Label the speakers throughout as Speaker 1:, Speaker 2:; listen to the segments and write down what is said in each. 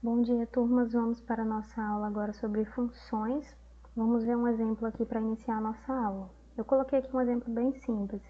Speaker 1: Bom dia, turmas. Vamos para a nossa aula agora sobre funções. Vamos ver um exemplo aqui para iniciar a nossa aula. Eu coloquei aqui um exemplo bem simples.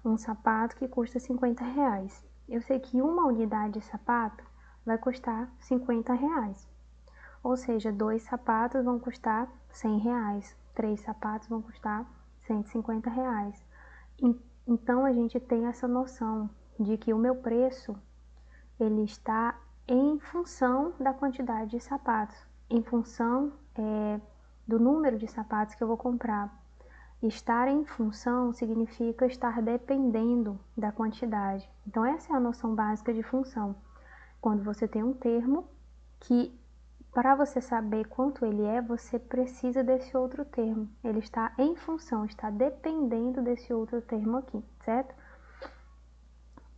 Speaker 1: Um sapato que custa R$50. Eu sei que uma unidade de sapato vai custar R$50. Ou seja, 2 sapatos vão custar R$100. 3 sapatos vão custar R$150. Então, a gente tem essa noção de que o meu preço ele está em função da quantidade de sapatos, em função do número de sapatos que eu vou comprar. Estar em função significa estar dependendo da quantidade. Então, essa é a noção básica de função. Quando você tem um termo que, para você saber quanto ele é, você precisa desse outro termo. Ele está em função, está dependendo desse outro termo aqui, certo?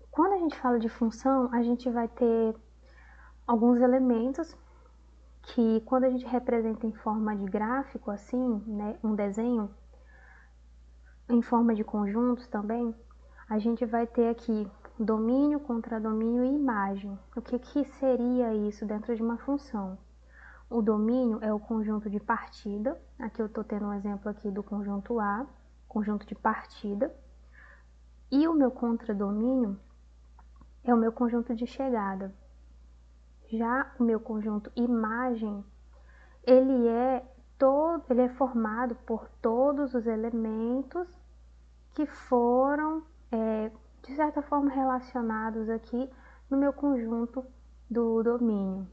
Speaker 1: Quando a gente fala de função, a gente vai ter alguns elementos que, quando a gente representa em forma de gráfico, assim, né, um desenho, em forma de conjuntos também, a gente vai ter aqui domínio, contradomínio e imagem. O que seria isso dentro de uma função? O domínio é o conjunto de partida. Aqui eu estou tendo um exemplo aqui do conjunto A, conjunto de partida. E o meu contradomínio é o meu conjunto de chegada. Já o meu conjunto imagem, ele é formado por todos os elementos que foram, de certa forma, relacionados aqui no meu conjunto do domínio.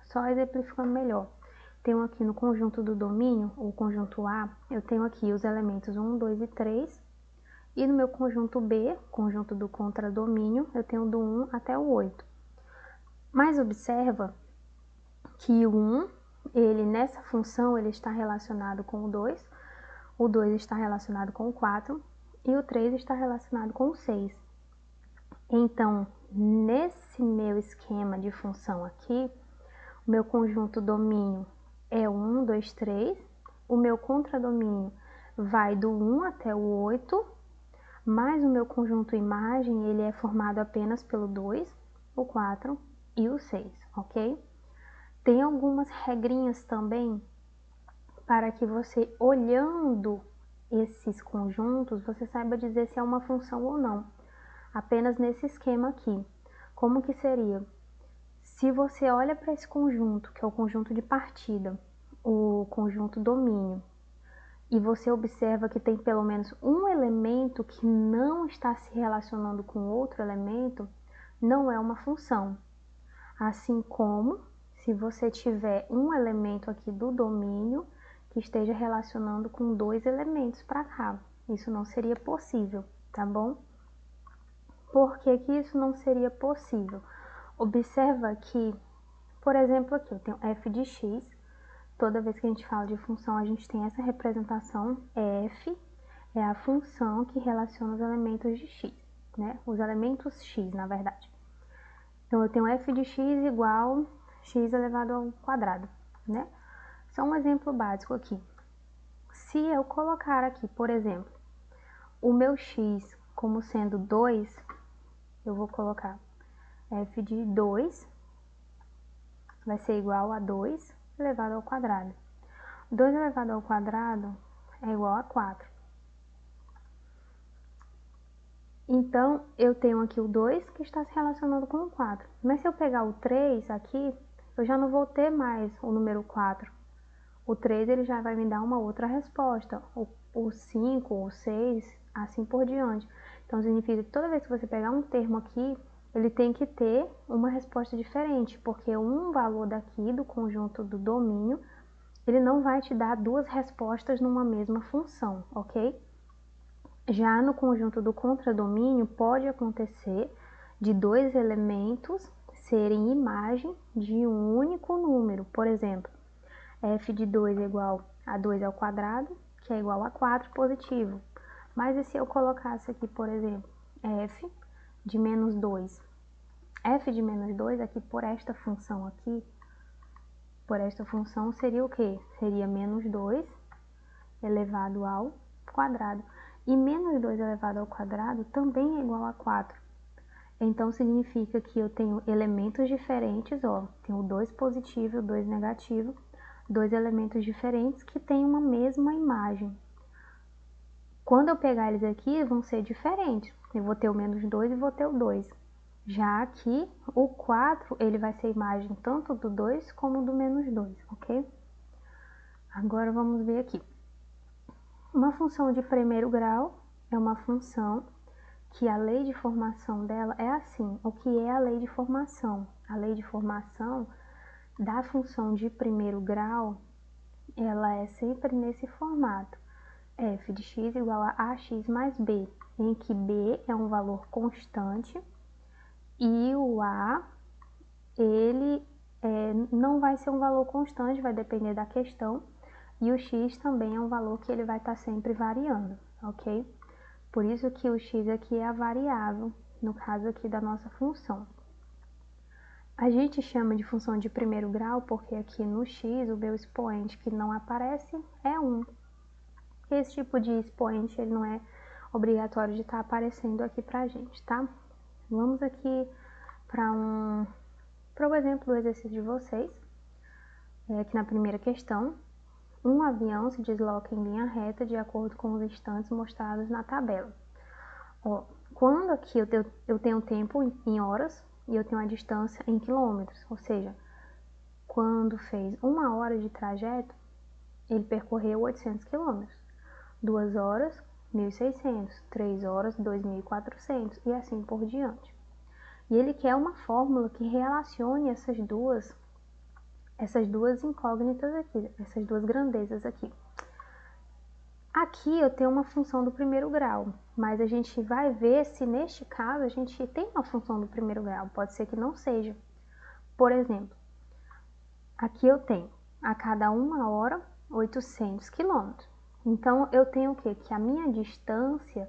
Speaker 1: Só exemplificando melhor. Tenho aqui no conjunto do domínio, o conjunto A, eu tenho aqui os elementos 1, 2 e 3. E no meu conjunto B, conjunto do contradomínio, eu tenho do 1 até o 8. Mas observa que o 1, ele nessa função, ele está relacionado com o 2 está relacionado com o 4 e o 3 está relacionado com o 6. Então, nesse meu esquema de função aqui, o meu conjunto domínio é 1, 2, 3, o meu contradomínio vai do 1 até o 8, mas o meu conjunto imagem, ele é formado apenas pelo 2, o 4 e o 6, ok? Tem algumas regrinhas também para que você, olhando esses conjuntos, você saiba dizer se é uma função ou não. Apenas nesse esquema aqui. Como que seria? Se você olha para esse conjunto, que é o conjunto de partida, o conjunto domínio, e você observa que tem pelo menos um elemento que não está se relacionando com outro elemento, não é uma função. Assim como se você tiver um elemento aqui do domínio que esteja relacionando com 2 elementos para cá. Isso não seria possível, tá bom? Por que que isso não seria possível? Observa que, por exemplo, aqui eu tenho f de x. Toda vez que a gente fala de função, a gente tem essa representação. F é a função que relaciona os elementos de x, né? Os elementos x, na verdade. Então, eu tenho f de x igual x elevado ao quadrado, né? Só um exemplo básico aqui. Se eu colocar aqui, por exemplo, o meu x como sendo 2, eu vou colocar f de 2 vai ser igual a 2 elevado ao quadrado. 2 elevado ao quadrado é igual a 4. Então, eu tenho aqui o 2 que está se relacionando com o 4. Mas se eu pegar o 3 aqui, eu já não vou ter mais o número 4. O 3 ele já vai me dar uma outra resposta. O 5, o 6, assim por diante. Então, significa que toda vez que você pegar um termo aqui, ele tem que ter uma resposta diferente, porque um valor daqui do conjunto do domínio, ele não vai te dar duas respostas numa mesma função, ok? Já no conjunto do contradomínio, pode acontecer de 2 elementos serem imagem de um único número. Por exemplo, f de 2 é igual a 2 ao quadrado, que é igual a 4 positivo. Mas e se eu colocasse aqui, por exemplo, f de menos 2? F de menos 2 aqui por esta função aqui, por esta função seria o quê? Seria menos 2 elevado ao quadrado. E menos 2 elevado ao quadrado também é igual a 4. Então, significa que eu tenho elementos diferentes, ó, tenho 2 positivo e 2 negativo, 2 elementos diferentes que têm uma mesma imagem. Quando eu pegar eles aqui, vão ser diferentes. Eu vou ter o menos 2 e vou ter o 2. Já aqui, o 4, ele vai ser imagem tanto do 2 como do menos 2, ok? Agora vamos ver aqui. Uma função de primeiro grau é uma função que a lei de formação dela é assim. O que é a lei de formação? A lei de formação da função de primeiro grau, ela é sempre nesse formato. F de x igual a ax mais b, em que b é um valor constante e o a, ele não vai ser um valor constante, vai depender da questão, e o x também é um valor que ele vai estar sempre variando, ok? Por isso que o x aqui é a variável, no caso aqui da nossa função. A gente chama de função de primeiro grau porque aqui no x o meu expoente que não aparece é 1. Esse tipo de expoente ele não é obrigatório de estar aparecendo aqui pra gente, tá? Vamos aqui para o exemplo do exercício de vocês. Aqui na primeira questão, um avião se desloca em linha reta de acordo com os instantes mostrados na tabela. Ó, quando aqui eu tenho tempo em horas e eu tenho a distância em quilômetros, ou seja, quando fez 1 hora de trajeto, ele percorreu 800 quilômetros. 2 horas, 1.600, 3 horas, 2.400 e assim por diante. E ele quer uma fórmula que relacione essas duas incógnitas aqui, essas duas grandezas aqui. Aqui eu tenho uma função do primeiro grau, mas a gente vai ver se neste caso a gente tem uma função do primeiro grau, pode ser que não seja. Por exemplo, aqui eu tenho a cada 1 hora 800 quilômetros. Então eu tenho o quê? Que a minha distância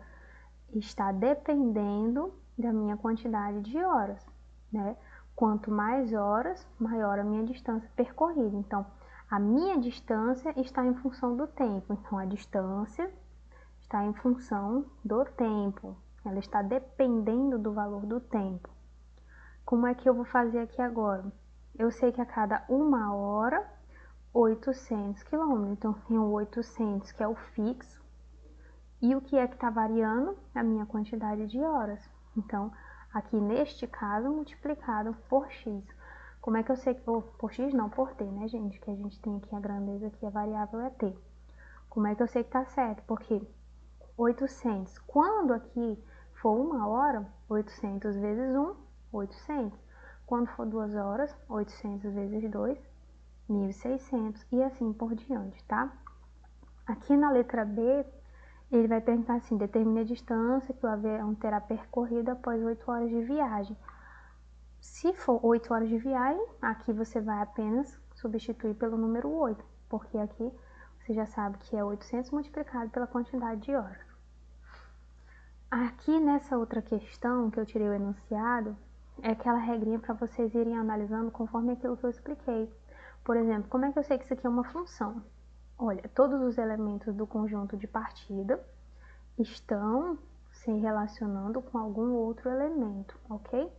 Speaker 1: está dependendo da minha quantidade de horas, né? Quanto mais horas, maior a minha distância percorrida. Então, a minha distância está em função do tempo. Então, a distância está em função do tempo. Ela está dependendo do valor do tempo. Como é que eu vou fazer aqui agora? Eu sei que a cada 1 hora, 800 quilômetros. Então, tem o 800, que é o fixo. E o que é que está variando? A minha quantidade de horas. Então, aqui neste caso, multiplicado por x. Como é que eu sei que... por x não, por t, né, gente? Que a gente tem aqui a grandeza que a variável é t. Como é que eu sei que está certo? Porque 800. Quando aqui for 1 hora, 800 vezes 1, 800. Quando for 2 horas, 800 vezes 2, 1.600. E assim por diante, tá? Aqui na letra B, ele vai perguntar assim, determine a distância que o avião terá percorrido após 8 horas de viagem. Se for 8 horas de viagem, aqui você vai apenas substituir pelo número 8, porque aqui você já sabe que é 800 multiplicado pela quantidade de horas. Aqui nessa outra questão que eu tirei o enunciado, é aquela regrinha para vocês irem analisando conforme aquilo que eu expliquei. Por exemplo, como é que eu sei que isso aqui é uma função? Olha, todos os elementos do conjunto de partida estão se relacionando com algum outro elemento, ok?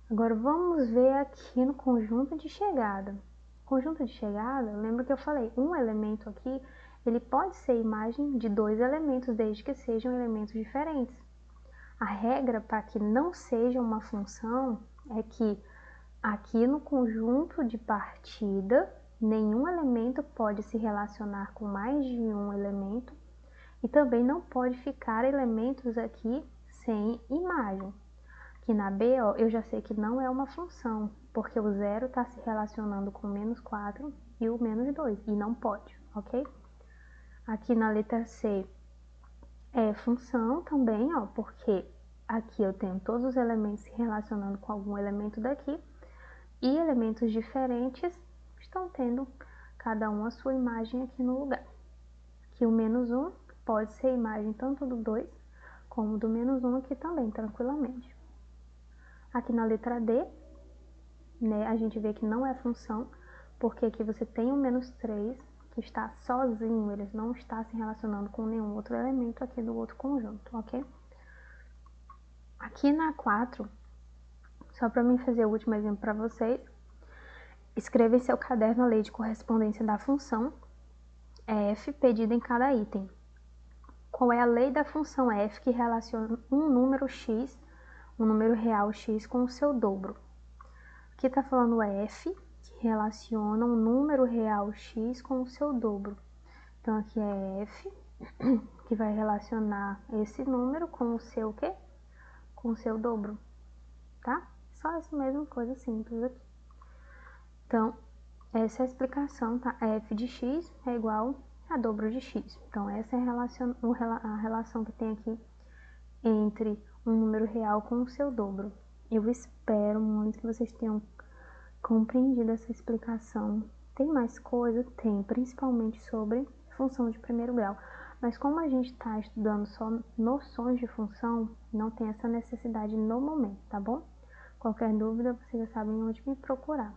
Speaker 1: Agora vamos ver aqui no conjunto de chegada. Conjunto de chegada, lembra que eu falei, um elemento aqui, ele pode ser imagem de 2 elementos, desde que sejam elementos diferentes. A regra para que não seja uma função é que aqui no conjunto de partida, nenhum elemento pode se relacionar com mais de um elemento e também não pode ficar elementos aqui sem imagem. Aqui na B, ó, eu já sei que não é uma função, porque o 0 está se relacionando com o menos 4 e o menos 2, e não pode, ok? Aqui na letra C é função também, ó, porque aqui eu tenho todos os elementos se relacionando com algum elemento daqui, e elementos diferentes estão tendo cada um a sua imagem aqui no lugar. Aqui o menos 1 pode ser imagem tanto do 2 como do menos 1 aqui também, tranquilamente. Aqui na letra D, né, a gente vê que não é função, porque aqui você tem o menos 3 que está sozinho, ele não está se relacionando com nenhum outro elemento aqui do outro conjunto, ok? Aqui na 4, só para mim fazer o último exemplo para vocês, escreva em seu caderno a lei de correspondência da função f pedida em cada item. Qual é a lei da função f que relaciona um número x, um número real x, com o seu dobro? Aqui está falando f, que relaciona um número real x com o seu dobro. Então, aqui é f, que vai relacionar esse número com o seu o quê? Com o seu dobro, tá? Só essa mesma coisa simples aqui. Então, essa é a explicação, tá? F de x é igual a dobro de x. Então, essa é a relação que tem aqui entre um número real com o seu dobro. Eu espero muito que vocês tenham compreendido essa explicação. Tem mais coisa? Tem, principalmente sobre função de primeiro grau. Mas como a gente está estudando só noções de função, não tem essa necessidade no momento, tá bom? Qualquer dúvida, vocês já sabem onde me procurar.